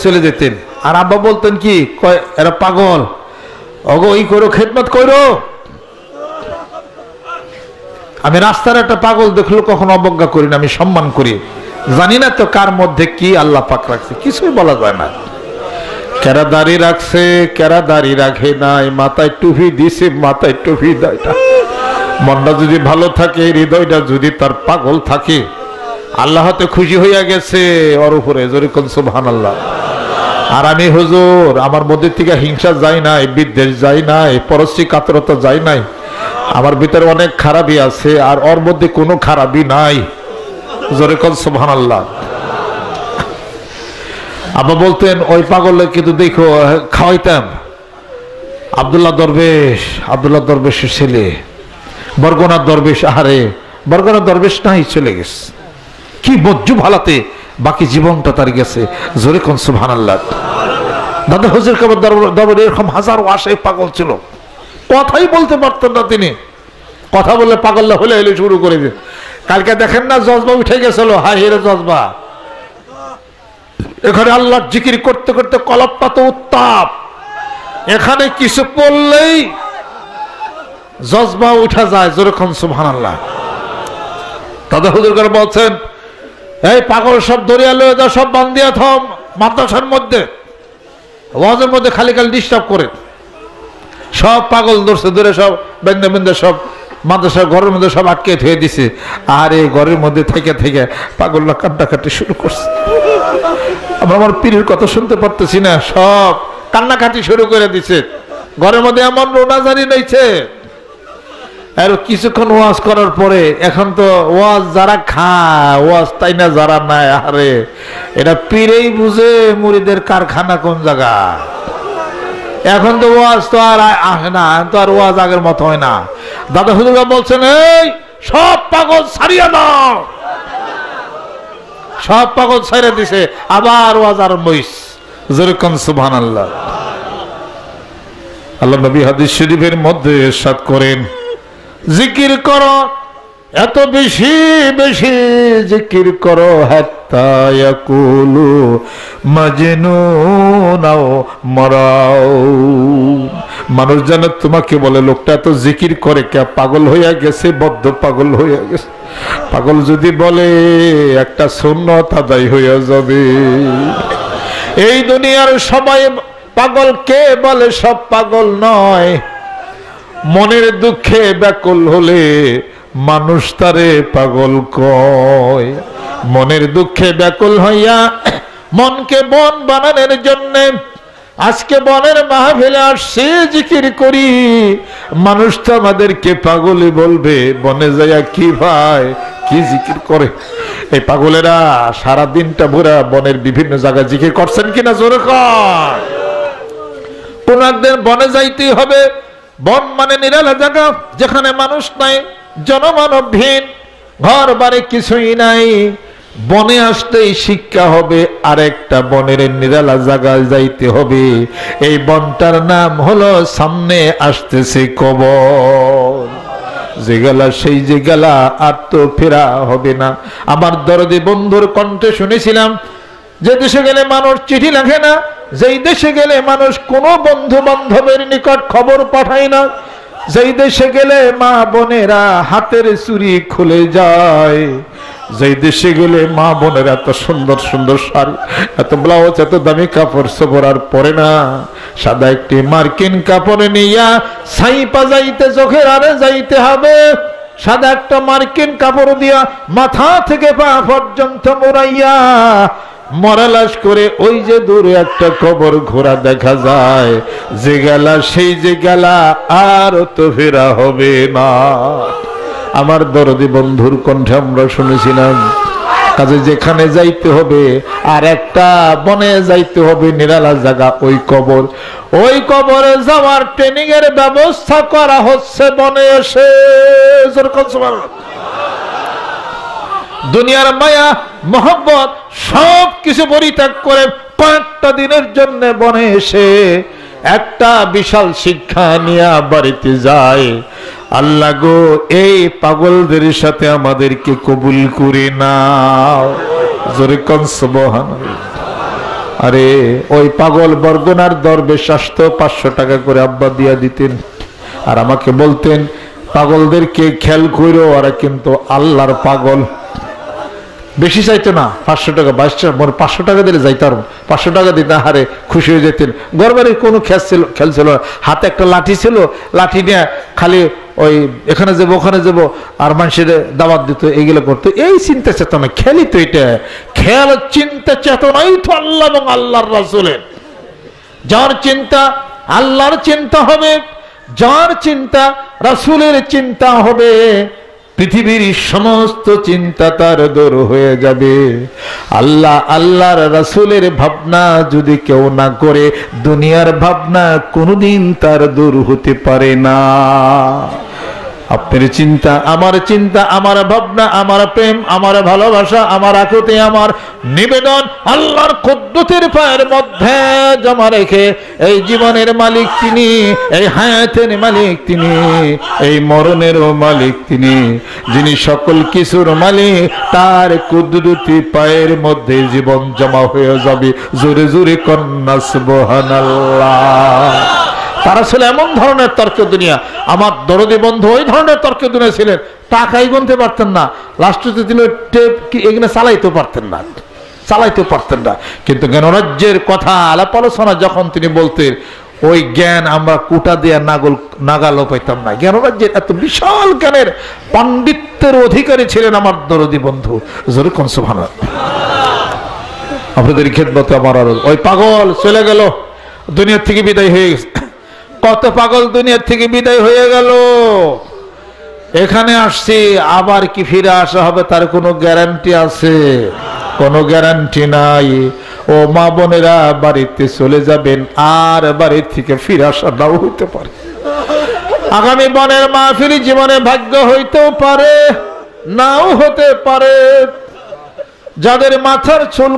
চলে যেতেন। আর আব্বা বলতেন কি, এরা পাগল, ওগো ই করো, খেদমত করো। আমি রাস্তার একটা পাগল দেখলো কখনো অবজ্ঞা করি না, আমি সম্মান করি। জানি না তো কার মধ্যে কি আল্লাহ পাক রাখছে, কিছুই বলা যায় না। কেরা দাড়ি রাখছে, কেরা দাড়ি রাখে নাই, মাথায় টুপি দিছে, মাথায় টুপি দেয় না। মনটা যদি ভালো থাকে, হৃদয়টা যদি তার পাগল থাকে, আল্লাহ হতে খুশি হইয়া গেছে ওর উপরে, যেরকম সুবহানাল্লাহ। আর আমি হুজুর, আমার মধ্যে থেকে হিংসা যায় নাই, বিদ্বেষ যায় নাই, পরশ্রী কাতরতা যায় নাই। আমার ভিতরে অনেক খারাপই আছে, আর ওর মধ্যে কোনো খারাপই নাই, যেরকম সুবহানাল্লাহ। আব্বা বলতেন ওই পাগলে কিন্তু দেখো খাওয়াইতাম। আব্দুল্লাহ দরবেশের ছেলে বরগুনা দরবেশ, আহারে বরগুনা দরবেশ নাই, চলে গেছে। কি বজ্জু ভালাতে বাকি জীবনটা তার গেছে, জোরে কোন সুবহানাল্লাহ। দাদা হুজুর কেবল দরবারে এরকম হাজারো আশায় পাগল ছিল, কথাই বলতে পারতেন না তিনি। কথা বললে পাগল হলে এলে শুরু করে দিয়ে। কালকে দেখেন না জজবা উঠে গেছিল, হাই হেরে জজবা। এখানে আল্লাহ জিকির করতে করতে কলপটা তো উত্তাপ, এখানে কিছু পড়লেই জজবা উঠা যায়, যেরকম সুবহানাল্লাহ। দাদা হুজুর করে বলছেন, এই পাগল সব ধরিয়া লয়ে যাও, সব বান্ধিয়া থম মাদ্রাসার মধ্যে, ওয়াজের মধ্যে খালি খালি ডিস্টার্ব করে। সব পাগল ধরছে, ধরে সব বেঁধে বেঁধে সব মাদ্রাসার ঘরের মধ্যে সব আটকে ধুয়ে দিছে। আর এই ঘরের মধ্যে থেকে থেকে পাগলরা কান্নাকাটি শুরু করছে। আমরা আমার পীরের কথা শুনতে পারতেছি না, সব কান্নাকাটি শুরু করে দিছে। ঘরের মধ্যে এমন রোনাজারি নেইছে। আর কিছুক্ষণ ওয়াজ করার পরে, এখন তো ওয়াজ যারা খায়, ওয়াজ তাই না যারা নাই, আরে এটা পীরেই বুঝে মুরিদের কারখানা কোন জায়গা। এখন তো ওয়াজ তো আর আসে না, তো আর ওয়াজ আগের মতো হয় না। দাদা হুজুরা বলছেন, এই সব পাগল ছাড়িয়া দাও। সব পাগল ছাড়িয়ে দিছে, আবার ওয়াজ আরম্ভ হইছে, যেরকম সুবহানাল্লাহ। আল্লাহ নবী হাদিস শরীফের মধ্যে ইরশাদ করেন, জিকির করো, এত বেশি বেশি জিকির করো, হাত্তা ইয়াকুলু মাজনুন আও মারাউ। মানুষ যেন তোমাকে বলে, লোকটা এত জিকির করে কে, পাগল হইয়া গেছে, বদ্ধ পাগল হইয়া গেছে। পাগল যদি বলে একটা সুন্নাত আদায় হইয়া যাবে। এই দুনিয়ার সবাই পাগল, কে বলে সব পাগল নয়। মনের দুঃখে ব্যাকুল হলে মানুষ তারে পাগল কয়। মনের দুঃখে ব্যাকুল হইয়া মনকে বন বানানোর জন্য আজকে বনের মাহফিলে আসছে, জিকির করি। মানুষ তো আমাদেরকে পাগলই বলবে, বনে যাইয়া কি ভাই কি জিকির করে। এই পাগলেরা সারা দিনটা ভরা বনের বিভিন্ন জায়গায় জিকির করছেন কিনা জোরে কর। কোন একদিন বনে যাইতেই হবে। বন মানে নিরালা জায়গা, যেখানে মানুষ নাই, জনমানবহীন, ঘর বাড়ি কিছুই নাই। বনে আসতেই শিক্ষা হবে, আরেকটা বনের নিরালা জায়গায় যাইতে হবে। এই বনটার নাম হলো, সামনে আসতেছে কবর। যে গেলা সেই যে গেলা, আর তো ফেরা হবে না। আমার দরদি বন্ধুর কণ্ঠে শুনেছিলাম, যে দেশে গেলে মানুষ চিঠি লেখে না, যেই দেশে গেলে মানুষ কোনো বন্ধু বান্ধবের নিকট খবর পাঠায় না, যেই দেশে গেলে মা বোনেরা হাতের চুড়ি খুলে যায়, যেই দেশে গেলে মা বোনের এত সুন্দর সুন্দর শাড়ি, এত ব্লাউজ, এত দামি কাপড় সবর আর পরে না, সাদা একটি মার্কিন কাপড়ে নিয়া সাইপা যাইতে চোখের আরে যাইতে হবে। সাদা একটা মার্কিন কাপড় দিয়া মাথা থেকে পা পর্যন্ত মোড়াইয়া মরালাস করে ওই যে দূরে একটা কবর ঘোরা দেখা যায়। যে গেলা সেই যে গেলা, আর তো ফেরা হবে না। আমার দরদি বন্ধুর কণ্ঠে আমরা শুনেছিলাম, কাজে যেখানে যাইতে হবে, আর একটা বনে যাইতে হবে, নিরালা জায়গা, ওই কবর। ওই কবরে যাওয়ার ট্রেনিং এর ব্যবস্থা করা হচ্ছে বনে এসে। দুনিয়ার মায়া মোহব্বত সব কিছু পরিত্যাগ করে কয়েকটা দিনের জন্য বনে এসে একটা বিশাল শিক্ষা নিয়ে বাড়িতে যায়। আল্লাহ গো, এই পাগলদের সাথে আমাদেরকে কবুল করে নাও। জোরে কোন সুবহানাল্লাহ। আরে ওই পাগল বরগুনার দরবেশ আসতো, 500 টাকা করে আব্বা দিয়া দিতেন, আর আমাকে বলতেন পাগলদেরকে খেয়াল করো, ওরা কিন্তু আল্লাহর পাগল। বেশি চাইতো না, 500 টাকা, 500 টাকা দিলে যাইতাম, 500 টাকা দিতে হারে খুশি হয়ে যেতেন। গরবারের কোনো খেল ছিল না, হাতে একটা লাঠি ছিল, লাঠি নিয়ে খালি ওই এখানে যাবো ওখানে যাবো আর মানুষের দাওয়াত দিত, এইগুলো করতো। এই চিন্তা চেতনা, খেলি তো এটা খেয়াল, চিন্তা চেতনাই তো আল্লাহ এবং আল্লাহর রাসূলের। যার চিন্তা আল্লাহর চিন্তা হবে, যার চিন্তা রাসূলের চিন্তা হবে, পৃথিবীর সমস্ত চিন্তা তার দূর হয়ে যাবে। আল্লাহ আল্লাহর রাসূলের ভাবনা যদি কেউ না করে, দুনিয়ার ভাবনা কোনোদিন তার দূর হতে পারে না। আপনার চিন্তা, আমার ভাবনা, আমার প্রেম, আমার ভালোবাসা, আমার আকুতি, আমার নিবেদন আল্লাহর কুদরতের পায়ের মধ্যে জমা রেখে, এই জীবনের মালিক তিনি, এই হায়াতের মালিক তিনি, এই মরণেরও মালিক তিনি, যিনি সকল কিছুর মালিক, তার কুদরতি পায়ের মধ্যে জীবন জমা হয়ে যাবে। জোরে জোরে কন্যা সুবহানাল্লাহ। তারা ছিল এমন ধরনের তর্ক দুনিয়া। আমার দরদি বন্ধু ওই ধরনের তর্ক দুনিয়া ছিলেন, টাকাই গুনতে পারতেন না, লাস্টে তিনি টেপ কি এগুলো চালাইতেও পারতেন না। কিন্তু জ্ঞানরাজ্যের কথা আলাপ আলোচনা যখন তিনি বলতেন, ওই জ্ঞান আমরা কুটা দিয়া নাগালও পাইতাম না। জ্ঞানরাজ্যের এত বিশাল জ্ঞানের পাণ্ডিত্যের অধিকারী ছিলেন আমার দরদি বন্ধু। জোরে কোন সুবহানাল্লাহ। আপনাদের খেদমতে আমার ওই পাগল চলে গেল, দুনিয়া থেকে বিদায় হয়ে গেছে। কত পাগল দুনিয়া থেকে বিদায় হয়ে গেল। এখানে আসছি, আবার কি ফিরে আসা হবে তার কোনো গ্যারান্টি আছে? কোনো গ্যারান্টি নাই। ও মা বোনেরা, বাড়িতে চলে যাবেন, আর বাড়ি থেকে ফিরে আসা নাও হইতে পারে। আগামী বনের মাহফিল জীবনে ভাগ্য হইতেও পারে, নাও হতে পারে। যাদের মাথার চুল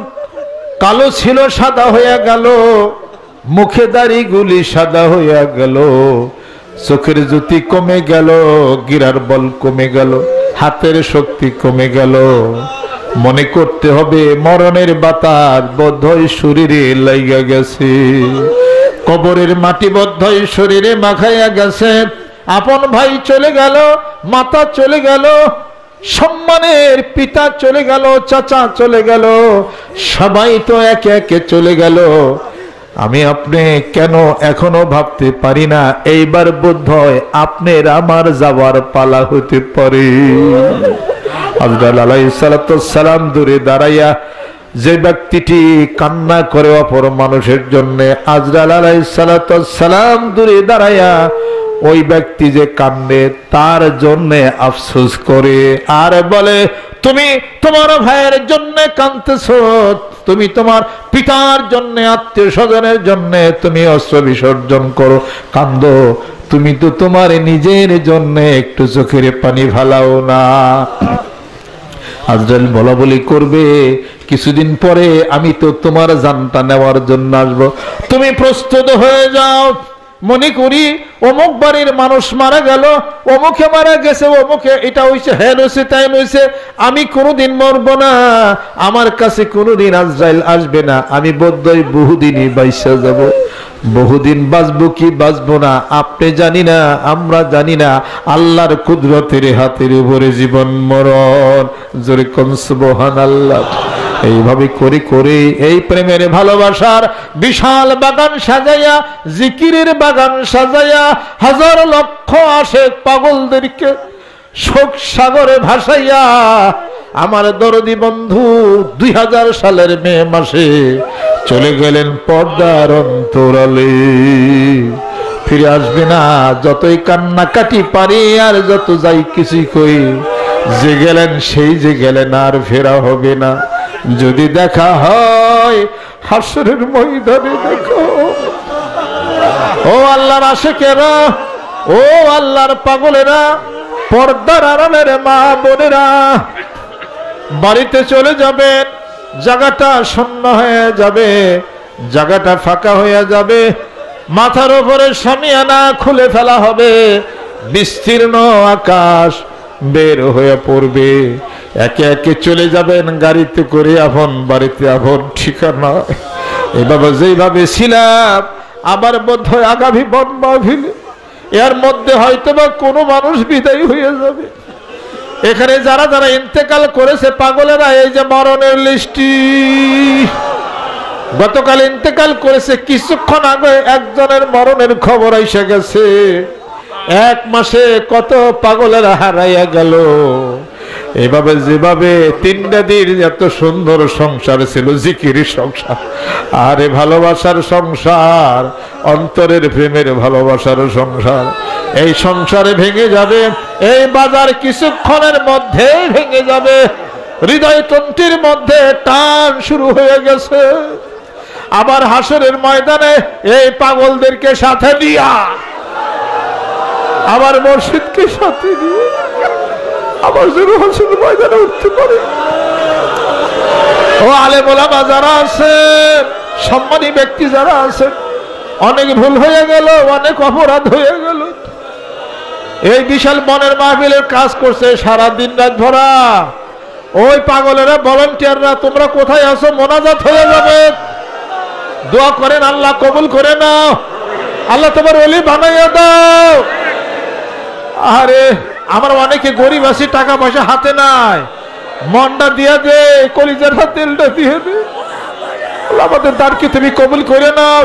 কালো ছিল সাদা হয়ে গেল, মুখে দাড়ি গুলি সাদা হইয়া গেল, চোখের জ্যোতি কমে গেল, গিরার বল কমে গেল, হাতের শক্তি কমে গেল, মনে করতে হবে মরণের বাতাস বোধহয় শরীরে লাইগা গেছে, কবরের মাটি বোধহয় শরীরে মাখাইয়া গেছে। আপন ভাই চলে গেল, মাতা চলে গেল, সম্মানের পিতা চলে গেল, চাচা চলে গেল, সবাই তো একে একে চলে গেল। আমি আপনি কেন এখনো ভাবতে পারি না এইবার বোধহয় আপনার আমার যাওয়ার পালা হতে পারে। আজরাইল আলাইহিস সালাম দূরে দাঁড়াইয়া যে ব্যক্তিটি কান্না করে অপর মানুষের জন্য, আজরাইল আলাইহিস সালাম দূরে দাঁড়াইয়া ওই ব্যক্তি যে কান্দে তার জন্য আফসোস করে আর বলে, তুমি তোমার ভাইয়ের জন্য কাঁদতেছো, তুমি তোমার পিতার জন্য, আত্মীয় স্বজনের জন্য তুমি অশ্রু বিসর্জন করো, কান্দো, তুমি তো তোমার নিজের জন্য একটু চোখের পানি ফেলাও না। আজরাইল বলা বলি করবে, কিছুদিন পরে আমি তো তোমার জানটা নেওয়ার জন্য আসবো, তুমি প্রস্তুত হয়ে যাও। মনে করি অমুক বাড়ির মানুষ মারা গেল, অমুকে মারা গেছে, অমুকে এটা হইছে, হ্যাঁ হইছে, তাই হইছে, আমি কোনোদিন মরব না, আমার কাছে কোনোদিন আজরাইল আসবে না, আমি বোধহয় বহুদিনই বাইসা যাব। বহুদিন বাঁচবো কি বাঁচবো না আপনি জানি না, আমরা জানি না, আল্লাহর কুদরতের হাতের উপরে জীবন মরণ। জোরে কোন সুবহানাল্লাহ। এইভাবে করে করে এই প্রেমের ভালোবাসার বিশাল বাগান সাজাইয়া, জিকিরের বাগান সাজাইয়া, হাজার লক্ষ আশেক পাগলদেরকে শোক সাগরে ভাসাইয়া আমার দরদি বন্ধু 2000 সালের মে মাসে চলে গেলেন পর্দার অন্তরালে। ফিরে আসবে না, যতই কান্নাকাটি পারি আর যত যাই কিছুই কই, যে গেলেন সেই যে গেলেন, আর ফেরা হবে না। যদি দেখা হয় হাসরের ময়দানে দেখো। ও আল্লাহর আশিকেরা, ও আল্লাহর পাগলেরা, পর্দার আড়ালের মা বোনেরা, বাড়িতে চলে যাবেন, জায়গাটা শূন্য হয়ে যাবে, জায়গাটা ফাঁকা হয়ে যাবে, মাথার উপরে শামিয়ানা খুলে ফেলা হবে, বিস্তীর্ণ আকাশ বের হয়ে পড়বে, একে একে চলে যাবেন গাড়িতে করে আপন বাড়িতে, আপন ঠিকানা। এভাবে যেভাবে ছিলাম আমার মধ্যে আগামী বন মাহফিল এর মধ্যে হয়তো বা কোনো মানুষ বিদায় হয়ে যাবে। এখানে যারা যারা ইন্তেকাল করেছে পাগলেরা, এই যে মরণের লিস্টি, গতকাল ইন্তেকাল করেছে, কিছুক্ষণ আগে একজনের মরণের খবর এসে গেছে। 1 মাসে কত পাগলেরা হারাইয়া গেল। এভাবে যেভাবে 3টা দিন এত সুন্দর সংসার ছিল, জিকিরের সংসার, আরে ভালোবাসার সংসার, অন্তরের প্রেমের ভালোবাসার সংসার, এই সংসারে ভেঙে যাবে। এই বাজার কিছুক্ষণের মধ্যে ভেঙে যাবে। হৃদয় তন্ত্রীর মধ্যে টান শুরু হয়ে গেছে। আবার হাসরের ময়দানে এই পাগলদেরকে সাথে নিয়া, আবার মুর্শিদকে সাথে নিয়ে আবার যেন হাসরের ময়দানে উঠতে পারে। ও আলেম ওলামা যারা আছে, সম্মানী ব্যক্তি যারা আছে, অনেক ভুল হয়ে গেল, অনেক অপরাধ হয়ে গেল। এই বিশাল মনের মাহফিলের কাজ করছে সারা দিন রাত ভরা। ওই পাগলেরা, ভলান্টিয়াররা, তোমরা কোথায় আছো? মোনাজাত হয়ে যাবে, দোয়া করেন, আল্লাহ কবুল করে নাও, আল্লাহ তোমার ওলি বানাইয়া দাও। আরে আমার অনেকে গরিব আছি, টাকা পয়সা হাতে নাই, মনটা দিয়ে দে, কলিজার তেলটা দিয়ে দে। আমাদের দানকে তুমি কবুল করে নাও,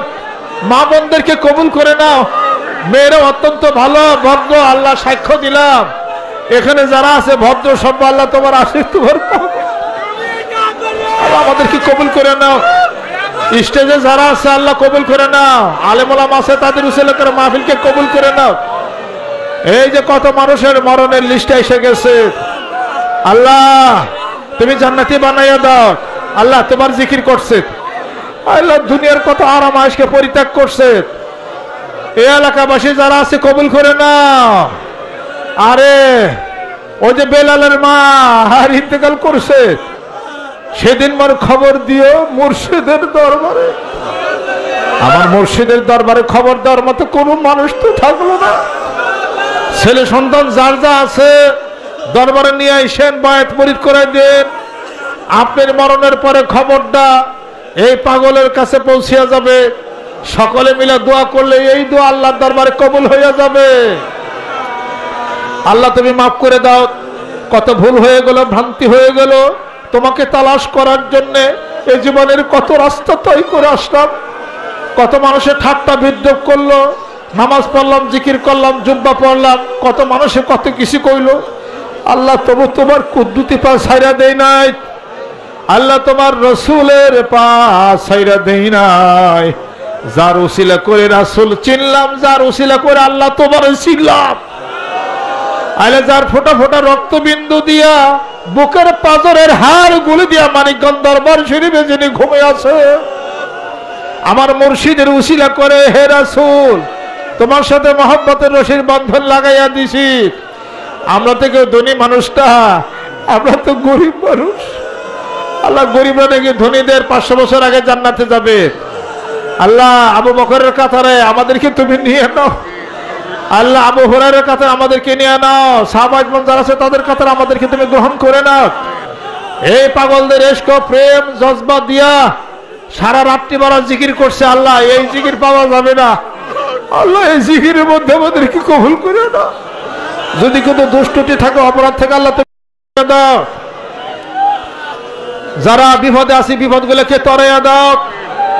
মা বোনদেরকে কবুল করে নাও। মেয়েরা অত্যন্ত ভালো ভদ্র, আল্লাহ সাক্ষ্য দিলাম। এখানে যারা আছে ভদ্র সভ্য, আল্লাহ তোমার আশীর্বাদ তোমার আমাদেরকে কবুল করে নাও। স্টেজে যারা আছে আল্লাহ কবুল করে নাও। আলেম ওলামা আছে, তাদের উসিলা করে মাহফিলকে কবুল করে নাও। এই যে কত মানুষের মরণের লিস্টে এসে গেছে, আল্লাহ তুমি জান্নাতি বানাইয়া দাও। আল্লাহ তোমার জিকির করছে, আল্লাহ দুনিয়ার কত আরাম আয়েশকে পরিত্যাগ করছে। এই এলাকাবাসী যারা আছে কবুল করে নাও। আরে ওই যে বেলালের মা আর ইন্তেকাল করছে, সেদিন মোর খবর দিও মুর্শিদের দরবারে। আমার মুর্শিদের দরবারে খবর দেওয়ার মতো কোনো মানুষ তো থাকলো না। ছেলে সন্তান যার যা আছে দরবারে নিয়ে আইসেন, বায়াত মুরিদ করে দেন। আপনার মরণের পরে খবরটা এই পাগলের কাছে পৌঁছিয়া যাবে। সকলে মিলে দোয়া করলে এই দোয়া আল্লাহর দরবারে কবুল হয়ে যাবে। আল্লাহ তুমি মাফ করে দাও, কত ভুল হয়ে গেল, ভ্রান্তি হয়ে গেল। তোমাকে তালাশ করার জন্যে এই জীবনের কত রাস্তা তৈরি করে আসলাম, কত মানুষের ঠাট্টা বিদ্রুপ করলো, নামাজ পড়লাম, জিকির করলাম, জুব্বা পড়লাম, কত মানুষে কত কিছু কইল। আল্লাহ তবু তোমার কুদ্দুতি পা ছাইরা দেই নাই, আল্লাহ তোমার রসুলের পা ছাইরা দেই নাই। যার উসিলা করে রাসূল চিনলাম, যার উসিলা করে আল্লাহ তোমার চিনলাম। আলে যার ফোটা ফোটা রক্তবিন্দু দিয়া, বুকের পাজরের হাড় গুলি দিয়া মানিকগঞ্জ দরবার শরীফে যিনি ঘুমিয়ে আছে, আমার মুর্শিদের উসিলা করে হে রাসূল তোমার সাথে মহব্বতের রশির বন্ধন লাগাইয়া দিছি। আমরা থেকে ধনী মানুষটা, আমরা তো গরিব মানুষ। আল্লাহ গরিবরা নাকি ধনীদের 500 বছর আগে জান্নাতে যাবে। আল্লাহ আবু বকরের কাতারে আমাদেরকে তুমি নিয়ে নাও। আল্লাহ আবু হুরায়রার কাতারে আমাদেরকে নিয়ে নাও। সাহাবায়ে যারা আছে তাদের কাতারে আমাদেরকে তুমি গ্রহণ করে নাও। এই পাগলদের ইশক প্রেম জজবা দিয়া সারা রাত্রি বড় জিকির করছে, আল্লাহ এই জিকির পাওয়া যাবে না। আল্লাহ এই জিকিরের মধ্যে আমাদেরকে কবুল করে নাও। যদি কোনো দুষ্টুটি থাকে, অপরাধ থেকে আল্লাহ তুমি দাও। যারা বিপদে আছি বিপদগুলোকে তরাইয়া দাও।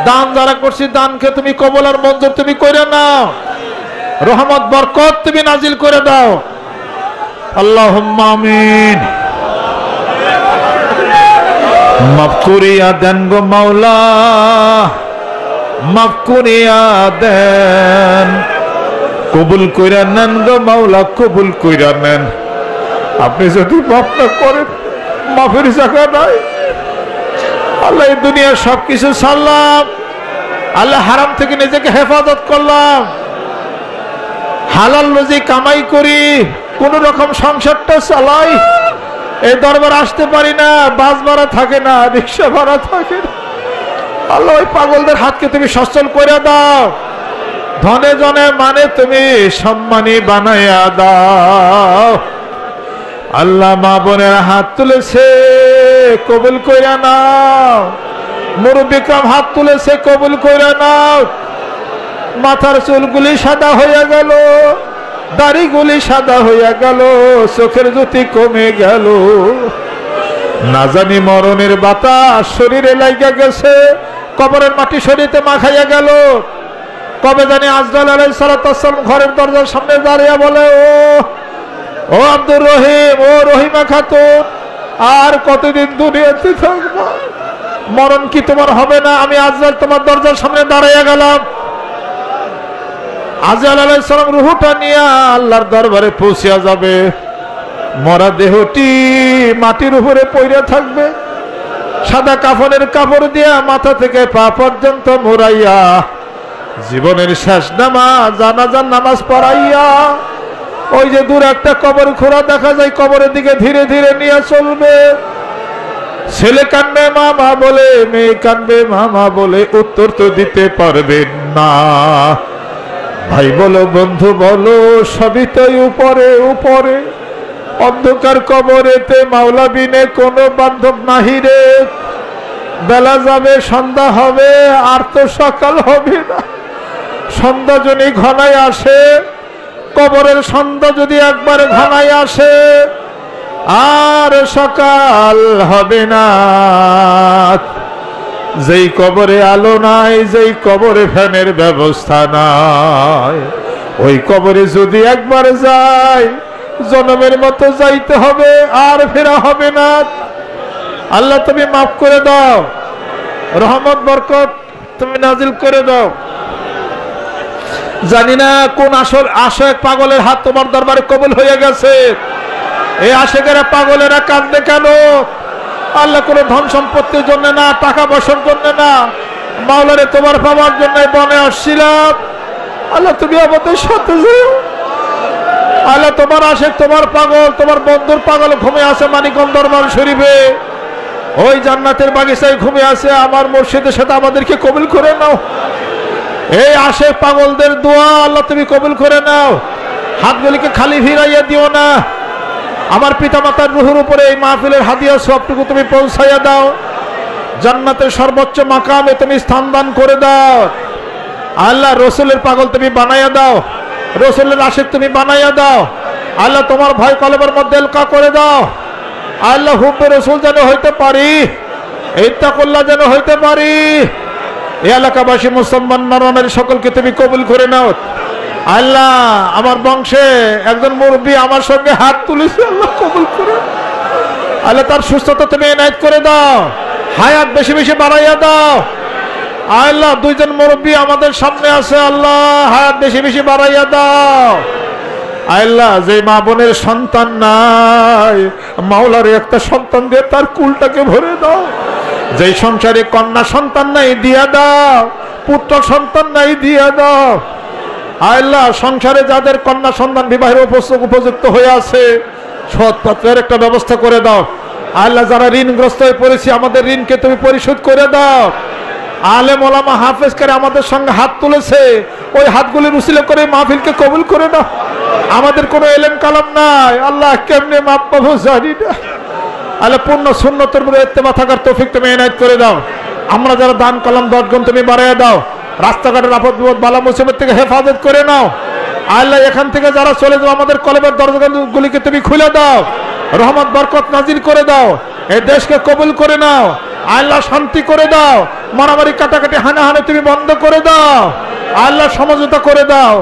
দান যারা করছি দানকে তুমি কবুল আর মঞ্জুর তুমি করে নাও। রহমত বরকত তুমি নাজিল করে দাও। আল্লাহুম্মা আমিন। মাফ করিয়া দেন গো মাওলা, মাফ করিয়া দেন, কবুল কইরা নেন গো মাওলা, কবুল কইরা নেন। আপনি যদি মাফ না করেন মাফের জায়গা নাই। আল্লাহ এই দুনিয়ার সবকিছু ছাড়লাম, আল্লাহ হারাম থেকে নিজেকে হেফাজত করলাম, হালাল রুজি কামাই করি, কোন রকম সংসারটা চালাই। এই দরবার আসতে পারি না, বাস ভাড়া থাকে না, রিক্সা ভাড়া থাকে না। আল্লাহ ওই পাগলদের হাতকে তুমি সচ্ছল করে দাও। ধনে জনে মানে তুমি সম্মানী বানাইয়া দাও। আল্লাহ মা বোনের হাত তুলেছে, কবুল কইরা নাও। মুরব্বী কাম হাত তুলেছে, কবুল করে নাও। মাথার চুলগুলি সাদা হয়ে গেল, দাড়িগুলি সাদা হয়ে গেল, চোখের জ্যোতি কমে গেল। না জানি মরণের বাতাস শরীরে লাগা গেছে, কবরের মাটি শরীরে মাখাইয়া গেল। কবে জানি আজরাইল আলাইহিস সালাম ঘরের দরজার সামনে দাঁড়িয়ে বলে, ও আব্দুর রহিম, ও রহিমা খাতুন, আর কতদিন দুনিয়াতে থাকবো? মরণ কি তোমার হবে না? আমি আজরাইল তোমার দরজার সামনে দাঁড়িয়ে গেলাম। আজরাইল আলাইহিস সালাম রূহটা নিয়ে আল্লাহর দরবারে পৌঁছিয়া যাবে। মরা দেহটি মাটির উপরে পড়ে থাকবে, সাদা কাফনের কাপড় দিয়া মাথা থেকে পা পর্যন্ত মোড়াইয়া জীবনের শেষ নামাজ, জানাজার নামাজ পড়াইয়া ওই যে দূর একটা কবর খোঁড়া দেখা যায়, কবরের দিকে ধীরে ধীরে নিয়ে চলবে। ছেলে কানবে মামা বলে, মেয়ে কানবে মামা বলে, উত্তর তো দিতে পারবেন না। ভাই বলো, বন্ধু বলো, সবই তো উপরে উপরে। অন্ধকার কবরেতে মাওলা বিনে কোনো বান্ধব নাহি রে। বেলা যাবে, সন্ধ্যা হবে, আর তো সকাল হবে না। সন্ধ্যা যদি ঘনায় আসে, কবরের সন্ধ্যা যদি একবার ঘনায় আসে, আর সকাল হবে না। যেই কবরে আলো নাই, যেই কবরে ফ্যানের ব্যবস্থা নাই, ওই কবরে যদি একবার যায়, জনমের মতো যাইতে হবে, আর ফেরা হবে না। আল্লাহ তুমি মাফ করে দাও, রহমত বরকত তুমি নাজিল করে দাও। জানি না কোন আশেক পাগলের হাত তোমার দরবারে কবুল হয়ে গেছে। এই আশেকেরা পাগলেরা কাঁদবে কেন? আল্লাহ কোনো ধন সম্পত্তির জন্য না, টাকা পয়সার জন্য না, মাওলারে তোমার পাওয়ার জন্য বনে আসছিলাম। আল্লাহ তুমি আমাদের সাথে যাও। আল্লাহ তোমার আশেক, তোমার পাগল, তোমার বন্ধুর পাগল ঘুমিয়ে আছে মানিকগঞ্জ দরবার শরীফে, ওই জান্নাতের বাগিচায় ঘুমিয়ে আছে। আমার মুর্শিদের সাথে আমাদেরকে কবুল করে নাও। এই আশেক পাগলদের দোয়া আল্লাহ তুমি কবুল করে নাও। হাতগুলিকে খালি ফিরাইয়া দিও না। আমার পিতা মাতার রুহের উপরে এই মাহফিলের হাদিয়া সবটুকু তুমি পৌঁছাইয়া দাও। জান্নাতের সর্বোচ্চ মাকামে তুমি স্থান দান করে দাও। আল্লাহ রসুলের পাগল তুমি বানাইয়া দাও, রসুলের আশিক তুমি বানাইয়া দাও। আল্লাহ তোমার ভয় কলবের মধ্যে এলকা করে দাও। আল্লাহ হুব্বে রসুল যেন হইতে পারি, ইত্তাকুল্লাহ যেন হইতে পারি। এই এলাকাবাসী মুসলমান নরনারী সকলকে তুমি কবুল করে নাও। আল্লাহ আমার বংশে একজন মুরব্বী আমার সঙ্গে হাত তুলেছে, আল্লাহ কবুল করে। আল্লাহ তার সুস্থতা তুমি এনায়েত করে দাও, হায়াত বেশি বেশি বাড়াইয়া দাও। আল্লাহ দুইজন মুরব্বী আমাদের সামনে আছে, আল্লাহ হায়াত বেশি বেশি বাড়াইয়া দাও। আল্লাহ যে মা বোনের সন্তান নাই, মাওলার একটা সন্তান দিয়ে তার কুলটাকে ভরে দাও। যেই সংসারে কন্যা সন্তান নাই দিয়া দাও, পুত্র সন্তান নাই দিয়া দাও। আল্লাহ সংসারে যাদের কন্যা সন্তান বিবাহের উপযুক্ত হয়ে আছে, সৎ পাত্রের একটা ব্যবস্থা করে দাও। আল্লাহ যারা ঋণগ্রস্ত হয়ে পড়েছি, আমাদের ঋণকে তুমি পরিশোধ করে দাও। আলেম ওলামা হাফেজ করে আমাদের সঙ্গে হাত তুলেছে, ওই হাতগুলির উসিলা করে মাহফিলকে কবুল করে দাও। আমাদের কোনো এলেম কালাম নাই, আল্লাহ কেমনে মাপ পাবো জানি না। আল্লাহ পূর্ণ সুন্নতের উপরে ইত্তেবা থাকার তৌফিক তুমি এনায়েত করে দাও। আমরা যারা দান কলাম 10 গুণ তুমি বাড়াইয়া দাও। রাস্তাঘাটের আপদ বিপদ বালা মুসিবত থেকে হেফাজত করে নাও। আল্লাহ এখান থেকে যারা চলে যাও, আমাদের কলবের দরজাগুলিকে তুমি খুলে দাও, রহমত বরকত নাজিল করে দাও। এই দেশকে কবুল করে নাও। আল্লাহ শান্তি করে দাও। মারামারি কাটাকাটি হানাহানি তুমি বন্ধ করে দাও। আল্লাহ সমঝোতা করে দাও।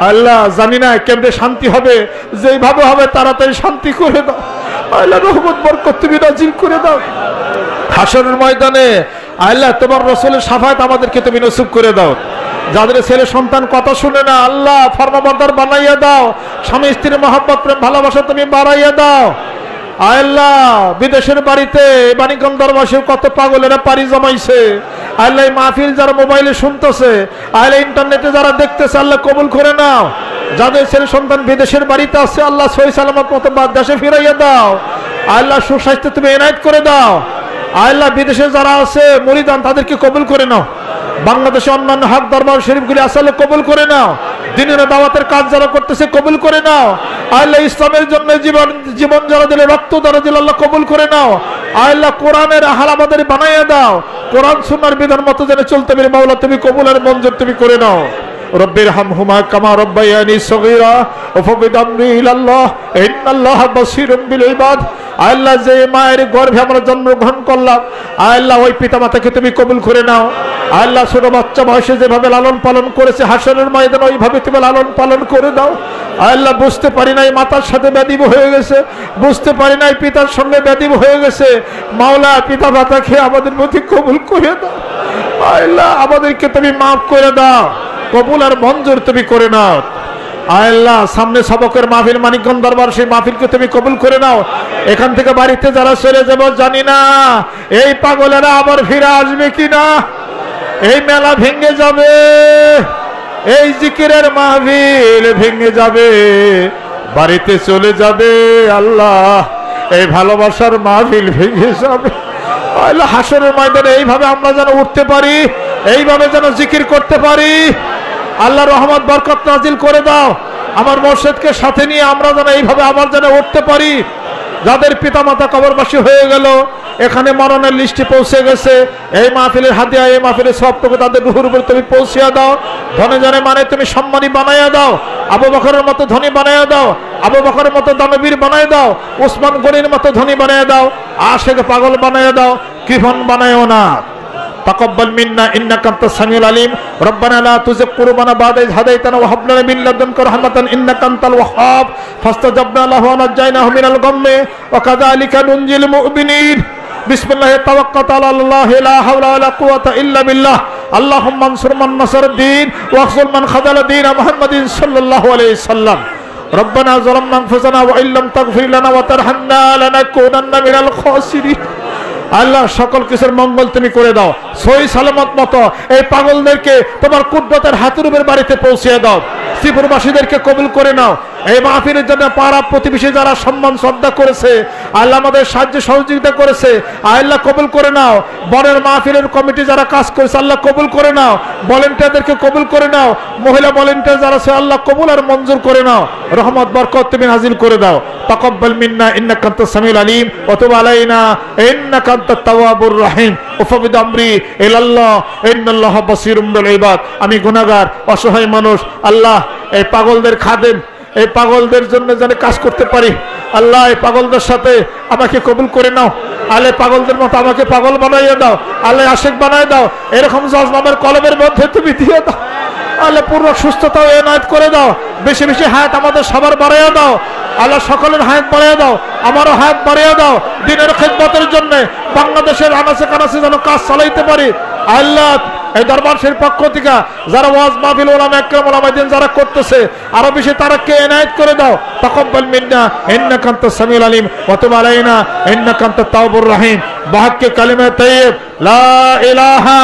আল্লাহ জানি না কেমনে শান্তি হবে, যেইভাবে হবে তাড়াতাড়ি শান্তি করে দাও। আল্লাহ রহমত বরকত তুমি নাজিল করে দাও। হাসরের ময়দানে আল্লাহ তোমার রাসূলের শাফায়াত আমাদেরকে তুমি নসিব করে দাও। যাদের ছেলে সন্তান কথা শুনে না, আল্লাহ ফরমাবরদার বানাইয়া দাও। স্বামী স্ত্রীর মহব্বত প্রেম ভালোবাসা তুমি বাড়াইয়া দাও। আল্লাহ বিদেশের বাড়িতে মানিকগঞ্জ দরবারে কত পাগলেরা পাড়ি জমাইছে। আল্লাহ মাহফিল যারা মোবাইলে শুনতেছে, আল্লাহ ইন্টারনেটে যারা দেখতেছে, আল্লাহ কবুল করে নাও। যাদের ছেলে সন্তান বিদেশের বাড়িতে আছে, আল্লাহ সহি সালামত মতো দেশে ফিরাইয়া দাও। আল্লাহ সুস্বাস্থ্য তুমি এনায়েত করে দাও। আল্লাহ বিদেশে যারা আছে মুরিদান, তাদেরকে কবুল করে নাও। বাংলাদেশে অন্যান্য হক দরবার শরীফগুলি আসলে কবুল করে নাও। দ্বীনের দাওয়াতের কাজ যারা করতেছে কবুল করে নাও। আল্লাহ ইসলামের জন্য জীবন যারা দিলে, রক্ত যারা দিলে আল্লাহ কবুল করে নাও। আল্লাহ কোরআনের আহাল আমাদের বানাইয়া দাও, কোরআন সুন্নাহর বিধান মতো যেন চলতে পারি। মাওলা তুমি কবুলের মঞ্জুর তুমি করে নাও। রব্বির হামহুমা কামা রব্বায়ানি সগীরা ওয়াফবিদ আমরি ইলাল্লাহ ইন্নাল্লাহা বাসীরুম বিল ইবাদ। আল্লাহ যে মায়ের গর্ভে আমরা জন্মগ্রহণ করলাম, আল্লাহ ওই পিতামাতাকে তুমি কবুল করে নাও। আল্লাহ ছোট বাচ্চা বয়সে যেভাবে লালন পালন করেছে, হাসরের ময়দানে ওইভাবে তুমি লালন পালন করে দাও। আল্লাহ বুঝতে পারি নাই মাতার সাথে ব্যাধিব হয়ে গেছে, বুঝতে পারি নাই পিতার সঙ্গে ব্যাধিব হয়ে গেছে। মাওলা পিতা মাতাকে আমাদের প্রতি কবুল করে দাও। আল্লাহ আমাদেরকে তুমি মাফ করে দাও, কবুল আর মঞ্জুর তুমি করে নাও। আল্লাহ সামনে সবকের মাহফিল, মানিকগঞ্জ দরবার, সেই মাহফিলকে তুমি কবুল করে নাও। এখান থেকে বাড়িতে যারা চলে যাব জানি না এই পাগলেরা আবার ফিরে আসবে কিনা, এই মেলা ভেঙে যাবে, এই জিকিরের মাহফিল ভেঙে যাবে, বাড়িতে চলে যাবে। আল্লাহ এই ভালোবাসার মাহফিল ভেঙে যাবে। আল্লাহ হাসরের ময়দানে এইভাবে আমরা যেন উঠতে পারি, এইভাবে যেন জিকির করতে পারি। আল্লাহ রহমত বরকত নাজিল করে দাও। আমার মুর্শিদকে সাথে নিয়ে আমরা যেন এইভাবে আবার যেন উঠতে পারি। যাদের পিতামাতা কবরবাসী হয়ে গেল, এখানে মরণের লিস্টে পৌঁছে গেছে, এই মাহফিলের হাদিয়া, এই মাহফিলের সবটুকু তাদের রুহুর উপর তুমি পৌঁছিয়া দাও। ধনে জনে মানে তুমি সম্মানী বানাইয়া দাও, আবু বকরের মতো ধনী বানাইয়া দাও, আবু বকরের মতো দানবীর বানাইয়া দাও, উসমান গনির মতো ধনী বানাইয়া দাও, আশেক পাগল বানাইয়া দাও, কৃপণ বানাইও না। تقبل منا انك انت السميع العليم ربنا لا تزغ قلوبنا بعد إذ هديتنا وهب لنا من لدنك رحمة انك انت الوهاب فاستجبنا له ونجيناه من الغم وكذلك ننجي المؤمنين بسم الله توكلت على الله لا حول ولا قوة الا بالله اللهم انصر من نصر الدين واخذل من خذل دين محمد صلى الله عليه وسلم ربنا ظلمنا انفسنا وان لم تغفر لنا وترحمنا لنكونن من الخاسرين। আল্লাহ সকল কিছুর মঙ্গল তুমি করে দাও, সহি সালামত মতো এই পাগলদেরকে তোমার কুদরতের হাতের উপর বাড়িতে পৌঁছে দাও। শ্রীপুরবাসীদেরকে কবুল করে নাও। এই মাহফিলের জন্য পাড়া প্রতিবেশী যারা সম্মান শ্রদ্ধা করেছে, আল্লাহ আমাদের সাহায্য সহযোগিতা করেছে, আল্লাহ কবুল করে নাও। বনের মাহফিলের কমিটি যারা কাজ করেছে আল্লাহ কবুল করে নাও। ভলেন্টিয়ারদেরকে কবুল করে নাও। মহিলা ভলেন্টিয়ার যারা আছে আল্লাহ কবুল আর মঞ্জুর করে নাও। রহমত বরকত তুমি নাজিল করে দাও। তাকাব্বাল মিন্না ইন্নাকা আনতাস সামিউল আলিম ওয়া তুব আলাইনা ইন্নাকা আনতাত তাওয়াবুর রহিম ওয়াফবিদ আমরি ইলাল্লাহ ইন্নাল্লাহা বাসীরুম বিল ইবাদ। আমি গুনাহগার অসহায় মানুষ, আল্লাহ এই পাগলদের খাদেম, এই পাগলদের জন্য যেন কাজ করতে পারি। আল্লাহ এই পাগলদের সাথে আমাকে কবুল করে নাও। আলে পাগলদের মতো আমাকে পাগল বানাইয়া দাও। আল্লাহ আশিক বানাই দাও। এরকম জজনামের কলমের মধ্যে তুমি দিয়ে দাও। আল্লাহ পূর্ণ সুস্থতা এনায়েত করে দাও। বেশি বেশি হায়াত আমাদের সবার বাড়াইয়া দাও। আল্লাহ সকলের হায়াত বাড়াইয়া দাও, আমারও হায়াত বাড়াইয়া দাও। দিনের খেদমতের জন্য বাংলাদেশের আনাচে কানাচে যেন কাজ চালাইতে পারি। আল্লাহ এই দরবার শরীফের পক্ষ থেকে যারা ওয়াজ মাহফিল ওলামা একরাম ওলামায়ে যারা করতেছে আরো বেশি তারাকে এনায়েত করে দাও। তাকাব্বাল মিন্না ইন্নাকা আনতাস সামিউল আলিম ওয়া তুব আলাইনা ইন্নাকা আনতাত তাওয়াবুর রহিম। বাহাক্কে কালিমা তাইয়্যিব লা ইলাহা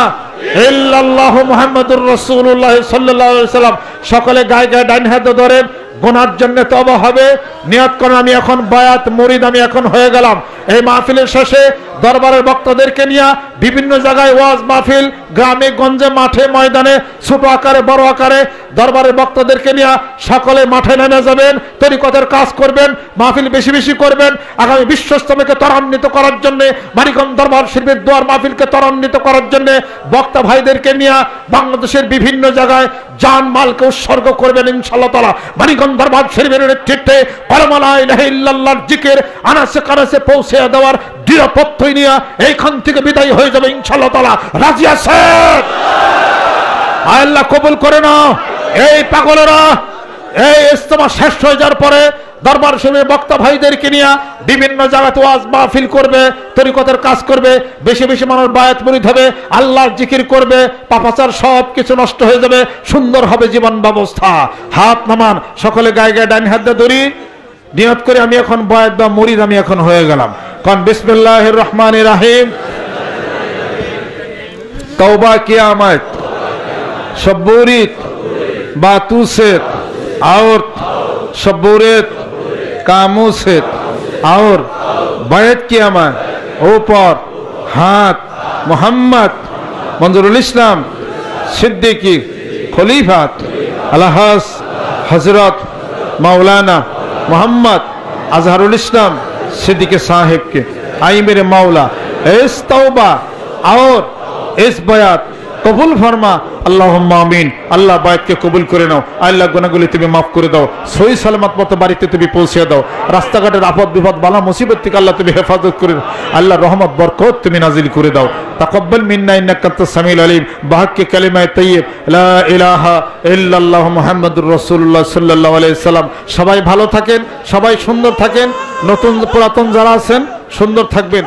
ইল্লাল্লাহু মুহাম্মাদুর রাসূলুল্লাহ সাল্লাল্লাহু আলাইহি ওয়াসাল্লাম। সকলে গায়ে গায়ে ডান হাত ধরেন, গুনার জন্য তওবা হবে। নিয়ত করেন আমি এখন বায়াত মুরিদ আমি এখন হয়ে গেলাম। এই মাহফিলের শেষে দরবারের বক্তাদেরকে নিয়ে বিভিন্ন জায়গায় ওয়াজ মাহফিল, গ্রামে গঞ্জে মাঠে ময়দানে ছোট আকারে বড় আকারে দরবারের বক্তাদেরকে নিয়ে সকলে মাঠে নেমে যাবেন, তরিকতের কাজ করবেন, মাহফিল বেশি বেশি করবেন। আগামী বিশ্ব ইসলামকে ত্বরান্বিত করার জন্য, মানিকগঞ্জ দরবার শরীফের দোয়ার মাহফিলকে ত্বরান্বিত করার জন্য বক্তা ভাইদেরকে নিয়ে বাংলাদেশের বিভিন্ন জায়গায় জান মালকে উৎসর্গ করবেন ইনশাআল্লাহ তাআলা। মানিকগঞ্জ দরবার শরীফের নেতৃত্বে কালেমা লা ইলাহা ইল্লাল্লাহর জিকির আনাসে কানাসে পৌঁছে দেওয়ার দৃঢ় পথই নিয়ে এইখান থেকে বিদায় হয়ে যাবে ইনশাআল্লাহ তাআলা। রাজি আছেন? আল্লাহ কবুল করে নাও। এই পাগলেরা এই ইজতেমা শেষ হয়ে যাওয়ার পরে দরবার শরীফের বক্তা ভাইদেরকে নিয়ে বিভিন্ন জায়গাতে ওয়াজ মাহফিল করবে, তরিকতের কাজ করবে, বেশি বেশি মানুষ বায়াত মুরিদ হবে, আল্লাহর জিকির করবে, পাপাচার সব কিছু নষ্ট হয়ে যাবে, সুন্দর হবে জীবন ব্যবস্থা। হাত নামান, সকলে গায়ে গায়ে ডান হাত দিয়ে ধরি, নিয়ত করে আমি এখন বায়াত বা মুরিদ আমি এখন হয়ে গেলাম। কোন বিসমিল্লাহির রহমানির রহিম। तौबा क़यामत शबूरित बातूसित और शबूरित कामूसित और बैत क़यामत ऊपर हाथ मोहम्मद मंजूरुल इस्लाम सिद्दीकी खलीफात अलहस हजरत मौलाना मोहम्मद अजहरुल इस्लाम सिद्दीकी साहिब के आई मेरे मौला इस तौबा और इस बयात कबूल फरमा अल्लाहुम्मा आमीन। अल्लाह बायत के कबूल करे नाओ, अल्लाह गुनाहগুলি তুমি মাফ করে দাও, সহি সালামত মতো বাড়িতে তুমি পৌঁছে দাও, রাস্তাঘাটের আপদ বিপদ বালা মুসিবত থেকে আল্লাহ তুমি হেফাজত করে দাও, আল্লাহ রহমত বরকত তুমি নাজিল করে দাও। তাকাব্বাল মিন্না ইন্নাকা আনতাস সামিউল আলিম। বাহকে কালিমায়ে তাইয়্যিব লা ইলাহা ইল্লাল্লাহু মুহাম্মাদুর রাসূলুল্লাহ সাল্লাল্লাহু আলাইহি সাল্লাম। সবাই ভালো থাকেন, সবাই সুন্দর থাকেন, নতুন পুরাতন যারা আছেন সুন্দর থাকবেন।